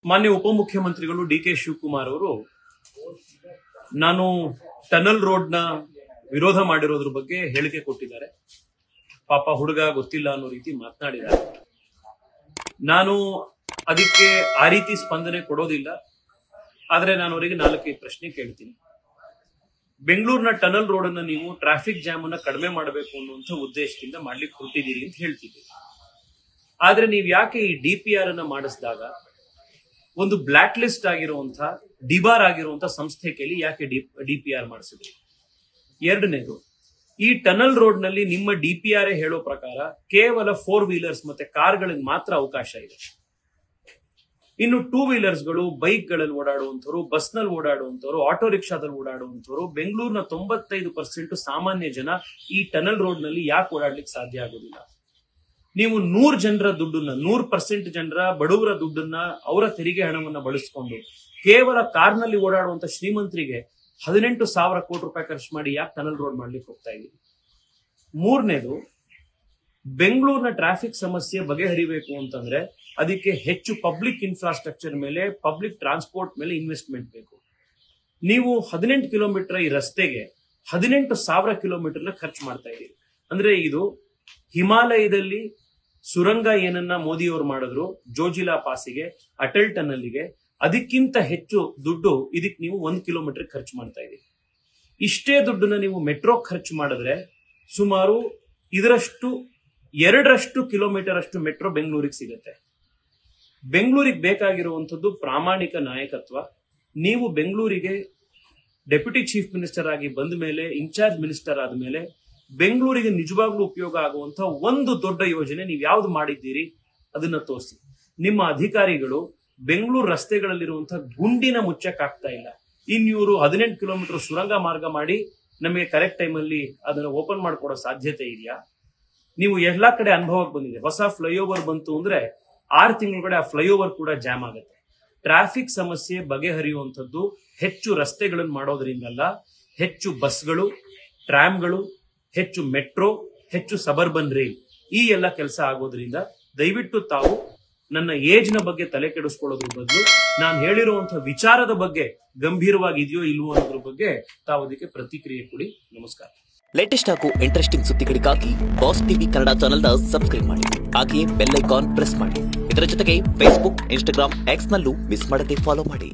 ಮಾನ್ಯ ಉಪಮುಖ್ಯಮಂತ್ರಿಗಳು ಡಿ.ಕೆ. ಶಿವಕುಮಾರ್ ಅವರು ನಾನು ಟನಲ್ ರೋಡ್ ನ ವಿರೋಧ ಮಾಡಿರೋದ್ರ ಬಗ್ಗೆ ಹೇಳಿಕೆ ಕೊಟ್ಟಿದ್ದಾರೆ. ಪಾಪ ಹುಡುಗ ಗೊತ್ತಿಲ್ಲ ಅನ್ನೋ ರೀತಿ ಮಾತನಾಡಿದ್ದಾರೆ. ನಾನು ಅದಕ್ಕೆ ಆ ರೀತಿ ಸ್ಪಂದನೆ ಕೊಡೋದಿಲ್ಲ. ಆದ್ರೆ ನಾನು ಅವರಿಗೆ 4 ಪ್ರಶ್ನೆ ಕೇಳ್ತೀನಿ. ಬೆಂಗಳೂರಿನ ಟನಲ್ ರೋಡ್ ಅನ್ನ ನೀವು ಟ್ರಾಫಿಕ್ ಜಾಮ್ ಅನ್ನ ಕಡಿಮೆ ಮಾಡಬೇಕು ಅನ್ನುವಂಥ ಉದ್ದೇಶದಿಂದ ಮಾಡ್ಲಿಕ್ಕೆ ಹೊರಟಿದ್ದೀರಿ ಅಂತ ಹೇಳ್ತಿದ್ದೀರಿ. ಆದ್ರೆ ನೀವು ಯಾಕೆ ಈ DPR ಅನ್ನ ಮಾಡಿಸಿದಾಗ ಒಂದು ಬ್ಲಾಕ್ ಲಿಸ್ಟ್ ಆಗಿರುವಂತ ಡಿಬಾರ್ ಆಗಿರುವಂತ ಸಂಸ್ಥೆ ಕೈಲಿ ಯಾಕೆ DPR ಮಾಡಿಸಿದ್ರಿ? ಎರಡನೇದು, ಈ ಟನಲ್ ರೋಡ್ ನಲ್ಲಿ ನಿಮ್ಮ DPR ಹೇಳೋ ಪ್ರಕಾರ ಕೇವಲ 4 ವೀಲರ್ಸ್ ಮತ್ತೆ ಕಾರ್ಗಳಿಗೆ ಮಾತ್ರ ಅವಕಾಶ ಇದೆ. ಇನ್ನು 2 ವೀಲರ್ಸ್ ಗಳು, ಬೈಕ್ ಗಳಲ್ಲಿ ಓಡಾಡುವಂತವ್ರು, ಬಸ್ ನಲ್ಲಿ ಓಡಾಡುವಂತವ್ರು, ಆಟೋ ರಿಕ್ಷಾದಲ್ಲಿ ಓಡಾಡುವಂತವ್ರು, ಬೆಂಗಳೂರಿನ 95% ಸಾಮಾನ್ಯ ಜನ ಈ ಟನಲ್ ರೋಡ್ ನಲ್ಲಿ ಯಾಕೆ ಓಡಾಡ್ಲಿಕ್ಕೆ ಸಾಧ್ಯ ಆಗೋದಿಲ್ಲ? ನೀವು 100 ಜನರ ದುಡ್ಡನ್ನ, 100% ಜನರ ಬಡವರ ದುಡ್ಡನ್ನ, ಅವರ ತೆರಿಗೆ ಹಣವನ್ನ ಬಳಸಿಕೊಂಡು ಕೇವಲ ಕಾರ್ನಲ್ಲಿ ಓಡಾಡುವಂತ ಶ್ರೀಮಂತರಿಗೆ 18,000 ಕೋಟಿ ರೂಪಾಯಿ ಖರ್ಚು ಮಾಡಿ ಯಾಕೆ ಟನಲ್ ರೋಡ್ ಮಾಡ್ಲಿಕ್ಕೆ ಹೋಗ್ತಾ ಇದ್ದೀವಿ? ಮೂರನೇದು, ಬೆಂಗಳೂರಿನ ಟ್ರಾಫಿಕ್ ಸಮಸ್ಯೆ ಬಗೆಹರಿಬೇಕು ಅಂತಂದ್ರೆ ಅದಕ್ಕೆ ಹೆಚ್ಚು ಪಬ್ಲಿಕ್ ಇನ್ಫ್ರಾಸ್ಟ್ರಕ್ಚರ್ ಮೇಲೆ, ಪಬ್ಲಿಕ್ ಟ್ರಾನ್ಸ್ಪೋರ್ಟ್ ಮೇಲೆ ಇನ್ವೆಸ್ಟ್ಮೆಂಟ್ ಬೇಕು. ನೀವು 18 ಕಿಲೋಮೀಟರ್ ಈ ರಸ್ತೆಗೆ 18,000 ಕಿಲೋಮೀಟರ್ನ ಖರ್ಚು ಮಾಡ್ತಾ ಇದ್ದೀರಿ. ಅಂದ್ರೆ ಇದು ಹಿಮಾಲಯದಲ್ಲಿ ಸುರಂಗ ಏನನ್ನ ಮೋದಿಯವರು ಮಾಡಿದ್ರು ಜೋಜಿಲಾ ಪಾಸಿಗೆ, ಅಟಲ್ ಟನಲ್ಗೆ, ಅದಕ್ಕಿಂತ ಹೆಚ್ಚು ದುಡ್ಡು ಇದಕ್ಕೆ ನೀವು 1 ಕಿಲೋಮೀಟರ್ ಖರ್ಚು ಮಾಡ್ತಾ ಇದ್ದೀರಿ. ಇಷ್ಟೇ ದುಡ್ಡನ್ನ ನೀವು ಮೆಟ್ರೋ ಖರ್ಚು ಮಾಡಿದ್ರೆ ಸುಮಾರು ಇದರಷ್ಟು 2 ಕಿಲೋಮೀಟರ್ ಅಷ್ಟು ಮೆಟ್ರೋ ಬೆಂಗಳೂರಿಗೆ ಸಿಗುತ್ತೆ. ಬೆಂಗಳೂರಿಗೆ ಬೇಕಾಗಿರುವಂತದ್ದು ಪ್ರಾಮಾಣಿಕ ನಾಯಕತ್ವ. ನೀವು ಬೆಂಗಳೂರಿಗೆ ಡೆಪ್ಯೂಟಿ ಚೀಫ್ ಮಿನಿಸ್ಟರ್ ಆಗಿ ಬಂದ ಮೇಲೆ, ಇನ್ಚಾರ್ಜ್ ಮಿನಿಸ್ಟರ್ ಆದ್ಮೇಲೆ ಬೆಂಗಳೂರಿಗೆ ನಿಜವಾಗ್ಲೂ ಉಪಯೋಗ ಆಗುವಂತ ಒಂದು ದೊಡ್ಡ ಯೋಜನೆ ನೀವು ಯಾವ್ದು ಮಾಡಿದ್ದೀರಿ ಅದನ್ನ ತೋರಿಸಿ. ನಿಮ್ಮ ಅಧಿಕಾರಿಗಳು ಬೆಂಗಳೂರು ರಸ್ತೆಗಳಲ್ಲಿರುವಂತಹ ಗುಂಡಿನ ಮುಚ್ಚಕ್ಕಾಗ್ತಾ ಇಲ್ಲ. ಇವರು 18 ಕಿಲೋಮೀಟರ್ ಸುರಂಗ ಮಾರ್ಗ ಮಾಡಿ ನಮಗೆ ಕರೆಕ್ಟ್ ಟೈಮಲ್ಲಿ ಅದನ್ನ ಓಪನ್ ಮಾಡ್ಕೊಡೋ ಸಾಧ್ಯತೆ ಇದೆಯಾ? ನೀವು ಎಲ್ಲಾ ಕಡೆ ಅನುಭವಕ್ಕೆ ಬಂದಿದೆ. ಹೊಸ ಫ್ಲೈಓವರ್ ಬಂತು ಅಂದ್ರೆ 6 ತಿಂಗಳ ಆ ಫ್ಲೈಓವರ್ ಕೂಡ ಜಾಮ್ ಆಗುತ್ತೆ. ಟ್ರಾಫಿಕ್ ಸಮಸ್ಯೆ ಬಗೆಹರಿಯುವಂಥದ್ದು ಹೆಚ್ಚು ರಸ್ತೆಗಳನ್ನು ಮಾಡೋದ್ರಿಂದಲ್ಲ, ಹೆಚ್ಚು ಬಸ್ಗಳು, ಟ್ರಾಮ್ಗಳು, ಹೆಚ್ಚು ಮೆಟ್ರೋ, ಹೆಚ್ಚು ಸಬರ್ಬನ್ ರೈಲ್, ಈ ಎಲ್ಲ ಕೆಲಸ ಆಗೋದ್ರಿಂದ ದಯವಿಟ್ಟು ತಾವು ನನ್ನ ಏಜ್ ನ ಬಗ್ಗೆ ತಲೆ ಕೆಡಿಸ್ಕೊಳ್ಳೋದ್ರ ಬದಲು ನಾನು ಹೇಳಿರುವಂತಹ ವಿಚಾರದ ಬಗ್ಗೆ ಗಂಭೀರವಾಗಿದೆಯೋ ಇಲ್ವೋ ಅನ್ನೋದ್ರ ಬಗ್ಗೆ ತಾವು ಅದಕ್ಕೆ ಪ್ರತಿಕ್ರಿಯೆ ಕೊಡಿ. ನಮಸ್ಕಾರ. ಲೇಟೆಸ್ಟ್ ಹಾಗೂ ಇಂಟ್ರೆಸ್ಟಿಂಗ್ ಸುದ್ದಿಗಳಿಗಾಗಿ ಬಾಸ್ ಟಿವಿ ಕನ್ನಡ ಚಾನೆಲ್ನ ಸಬ್ಸ್ಕ್ರೈಬ್ ಮಾಡಿ. ಹಾಗೆಯೇ ಬೆಲ್ ಐಕಾನ್ ಪ್ರೆಸ್ ಮಾಡಿ. ಇದರ ಜೊತೆಗೆ ಫೇಸ್ಬುಕ್, ಇನ್ಸ್ಟಾಗ್ರಾಮ್, ಎಕ್ಸ್ ನಲ್ಲೂ ಮಿಸ್ ಮಾಡದೆ ಫಾಲೋ ಮಾಡಿ.